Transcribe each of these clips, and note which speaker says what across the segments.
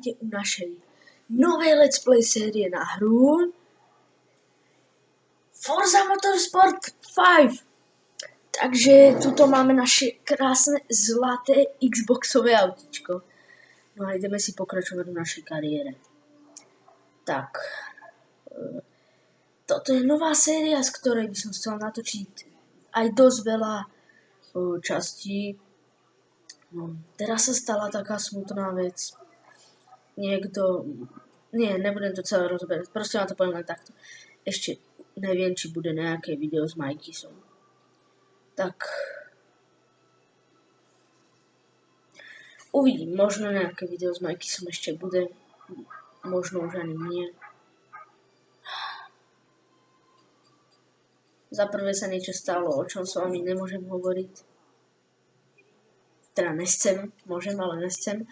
Speaker 1: vítajte u našej novej Let's Play série na hru Forza Motorsport 5. Takže tuto máme naše krásne zlaté Xboxové autíčko. No a ideme si pokračovať v našej kariére. Tak. Toto je nová séria, z ktorej by som chcel natočiť aj dosť veľa častí. No, teraz sa stala taká smutná vec. Nebudem to celé rozoberať, proste vám to poviem len takto. Ešte neviem, či bude nejaké video s Majkisom. Tak. Uvidím, možno nejaké video s Majkisom ešte bude, možno už ani nie. Za prvé sa niečo stalo, o čom s vami nemôžem hovoriť. Teda nechcem, môžem, ale nechcem.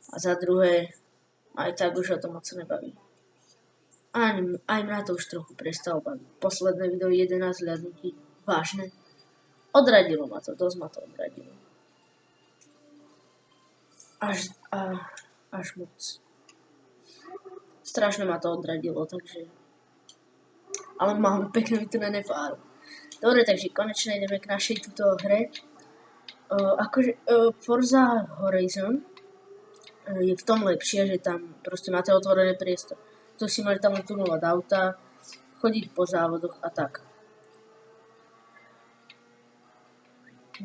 Speaker 1: A za druhé, aj tak už o tom moc nebaví. Aj mňa to už trochu prestalo baviť. Posledné video 11 hľadnutí. Vážne. Odradilo ma to, dosť ma to odradilo. Až moc. Strašne ma to odradilo, takže... Ale mám pekne vytunené fáru. Dobre, takže konečne ideme k našej túto hre. Forza Horizon je v tom lepšie, že tam proste máte otvorené priestor. To si máte tam tunovať auta, chodiť po závodoch a tak.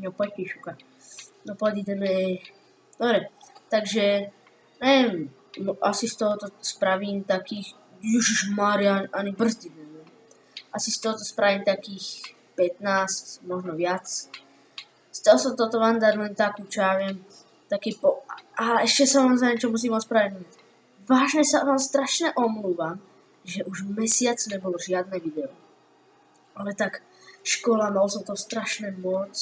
Speaker 1: No poďte šukať. No poď ideme... Dobre, takže neviem, asi z tohoto spravím takých... Ježišmaria, ani brzdiť neviem. Asi z tohoto spravím takých 15, možno viac. Chcel som toto vám dať len takú, čo ja viem, taký po... A ešte sa vám za niečo musím ospravedlniť. Vážne sa vám strašne omlúvam, že už mesiac nebolo žiadne video. Ale tak, škola, mal som to strašne moc.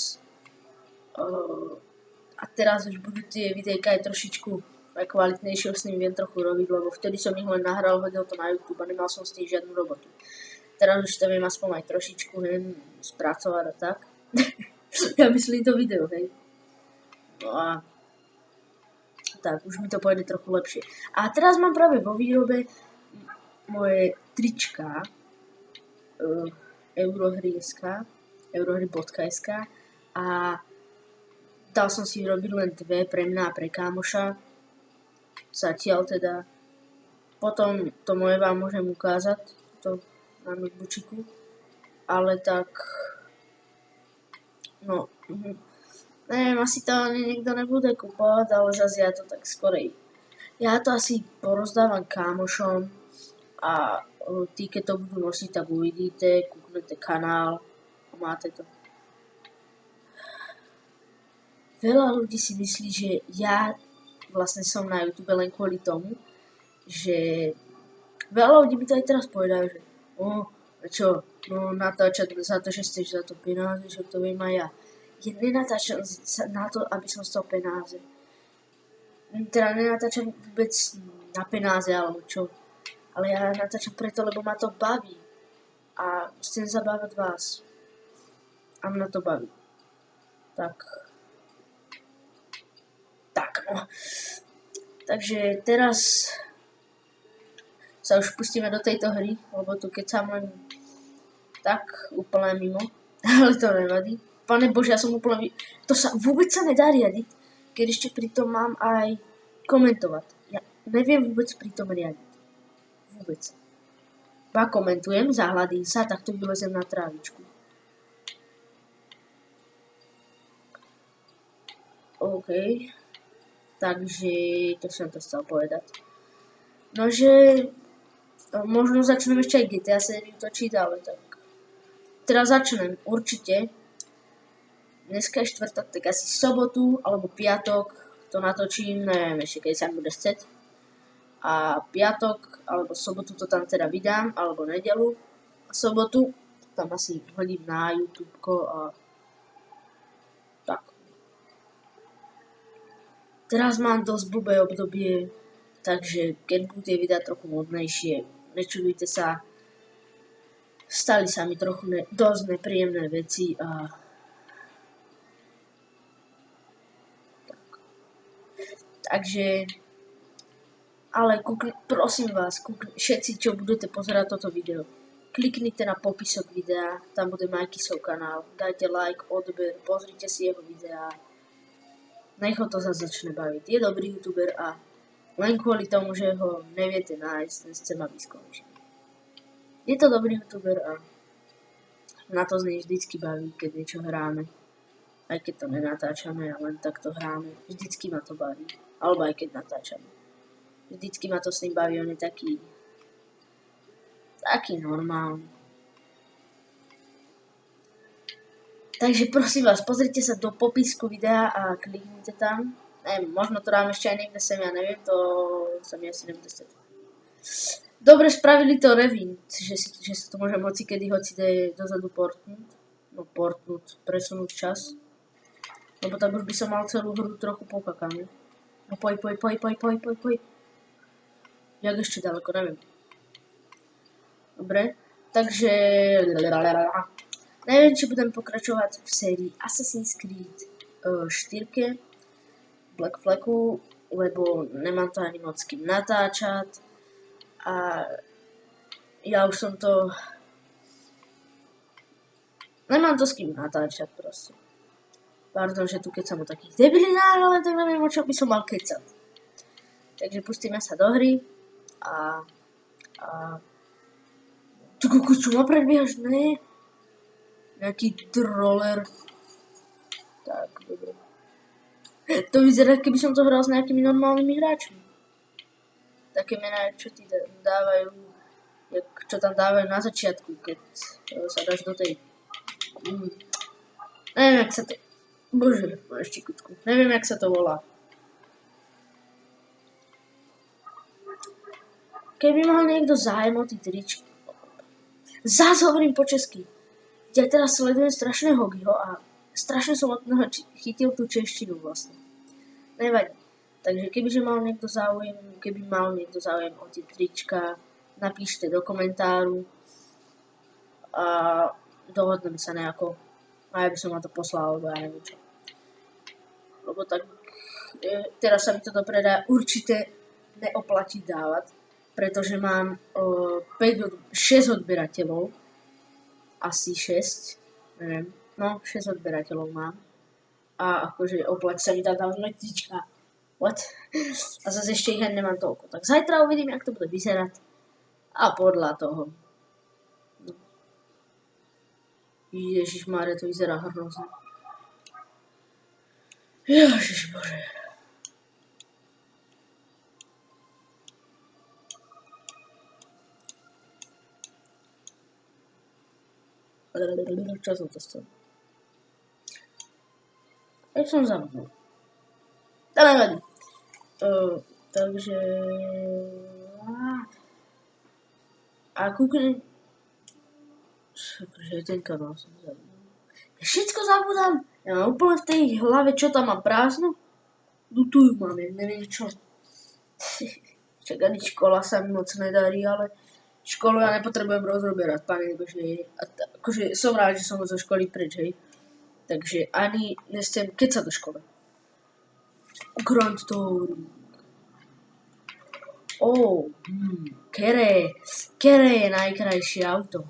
Speaker 1: A teraz už budú tie videjka aj trošičku kvalitnejšie, s ním viem trochu robiť, lebo vtedy som ich len nahral, hodil to na YouTube a nemal som s tým žiadnu robotu. Teraz už to viem aspoň aj trošičku spracovať a tak. Ja myslím to video, hej. No a tak, už mi to pôjde trochu lepšie. A teraz mám práve vo výrobe moje trička eurohry.sk a dal som si vyrobiť len dve pre mňa a pre kámoša. Zatiaľ teda. Potom to moje vám môžem ukázať, to na notebooku. Ale tak... No, neviem, asi to nikto nebude kupovať, ale zase ja to tak skorej. Ja to asi porozdávam kámošom a tí, keď to budú nosiť, tak uvidíte, kúknete kanál a máte to. Veľa ľudí si myslí, že ja vlastne som na YouTube len kvôli tomu, že veľa ľudí mi to aj teraz povedajú, že čo, no natáčať za to, že chceš za to penáze, že to viem aj ja. Ja nenatáčam na to, aby som stal penáze. Teda nenatáčam vôbec na penáze, alebo čo. Ale ja natáčam preto, lebo ma to baví. A chcem zabávať vás. A mňa to baví. Tak no. Takže teraz sa už pustíme do tejto hry, lebo tu keď sa len tak úplne mimo, ale to nevadí. Pane Bože, ja som úplne... To sa vôbec sa nedá riadiť, keď ešte pritom mám aj komentovať. Ja neviem vôbec pritom riadiť. Vôbec. Ja komentujem, zahladím sa, takto vylezem na trávičku. OK. Takže, to som to chcel povedať. Nože... Možno začnem ešte aj GTA sériu točiť, ale tak... Teraz začnem, určite. Dneska je štvrtok, tak asi sobotu alebo piatok to natočím, neviem ešte, keď sa mi bude chceť. A piatok alebo sobotu to tam teda vydám, alebo nedelu. A sobotu tam asi hodím na YouTube a... Tak. Teraz mám dosť blbé obdobie, takže keď budú tie videá trochu modnejšie, nečudujte sa, stali sa mi trochu dosť nepríjemné veci a tak. Takže Ale prosím vás, všetci, čo budete pozerať toto video, kliknite na popisok videa, tam bude Majkysov kanál, dajte like, odber, pozrite si jeho videá, nech ho to zase začne baviť. Je dobrý youtuber a len kvôli tomu, že ho neviete nájsť, ten chcem, aby skončil. Je to dobrý youtuber a na to z nej vždycky baví, keď niečo hráme. Aj keď to nenatáčame a len takto hráme, vždycky ma to baví. Alebo aj keď natáčame. Vždycky ma to s ním baví, on je taký normálny. Takže prosím vás, pozrite sa do popisku videa a kliknite tam. Neviem, možno to dám ešte aj niekde sem, ja neviem, to sa mi asi nebude stať. Dobre spravili to Revin, že sa to môže moci kedy hoci dozadu portnúť. No portnúť, presunúť čas. Lebo tak už by som mal celú hru trochu pokakanú. No poj. Jak ešte ďaleko, neviem. Dobre, takže... Neviem, či budem pokračovať v sérii Assassin's Creed 4 Black Flagu, lebo nemám to ani moc s kým natáčať. A ja už som to... Nemám to s kým natáčať proste. Pardon, že tu kecam o takých debilinách, ale tak neviem, o čo by som mal kecať. Takže pustíme sa do hry a... Tu kuku, čo ma predbiehaš, ne? Nejaký troller. Tak, dobre. To vyzerá, keby som to hral s nejakými normálnymi hráčmi. Také mená, čo ti dávajú, čo tam dávajú na začiatku, keď sa dáš do tej... Neviem, jak sa to... Bože, ešte kutku. Neviem, jak sa to volá. Keby mal niekto zájem o tí tričky... Zás hovorím po česky. Ja teraz sledujem strašne Hogiho a strašne som od neho chytil tú češtinu vlastne. Nevadí. Takže keby mal niekto záujem o tie trička, napíšte do komentáru a dohodneme sa nejako. A ja by som vám to poslal, alebo ja neviem čo. Lebo tak teraz sa mi to do predaja určite neoplatí dávať, pretože mám 6 odberateľov. Asi 6, neviem, no 6 odberateľov mám. A akože oplatí sa mi tam dávať trička. What? A zase ešte ich ani nemám toľko. Tak zajtra uvidím, jak to bude vyzerať. A podľa toho. No. Ježišmária, to vyzerá hrozne. Ježišbože. Čo som to chcel? Jak som zabudol. To nevadí. Takže... A kúknem... Že ten kanál som zabudol. Ja všetko zabudám. Ja mám úplne v tej hlave, čo tam mám prázdno. Tu ju mám, ja neviem čo. Však ani škola sa mi moc nedarí, ale... Školu ja nepotrebujem rozoberať, pane Bože. Akože som rád, že som zo školy preč, hej. Takže ani nechcem kecať do škole. Grand Touring. Kere je najkrajšie auto.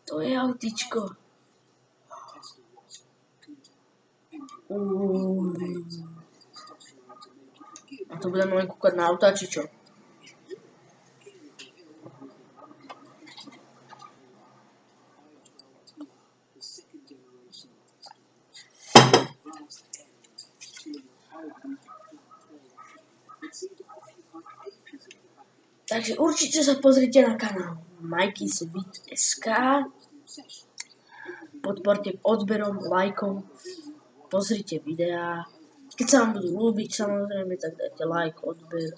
Speaker 1: To je autičko. A to budeme len kúkať na auta, či čo? Takže určite sa pozrite na kanál Majkysvid.sk. Podporte odberom, lajkom. Pozrite videá. Keď sa vám budú ľúbiť, samozrejme, tak dajte like, odber.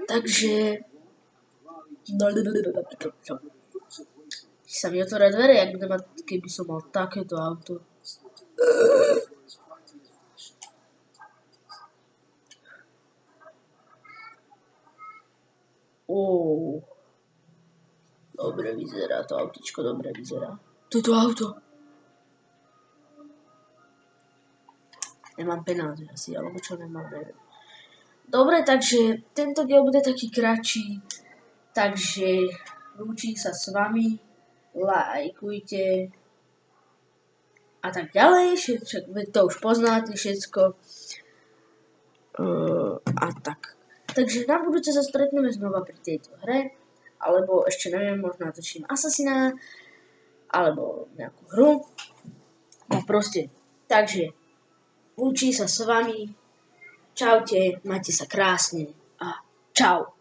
Speaker 1: Takže... Sa mi otvoria dvere, jak budem mať, keby som mal takéto auto. Dobre vyzerá, to autičko dobre vyzerá. Toto auto. Nemám penáze asi, alebo čo nemám, neviem. Dobre, takže tento diel bude taký kratší. Takže lúčim sa s vami. Lajkujte. A tak ďalej. Vy to už poznáte všetko. A tak. Takže na budúce sa stretneme znova pri tejto hre. Alebo ešte neviem, možno natočím Assassina. Alebo nejakú hru. No proste. Takže lúčim sa s vami. Čaute, majte sa krásne a čau.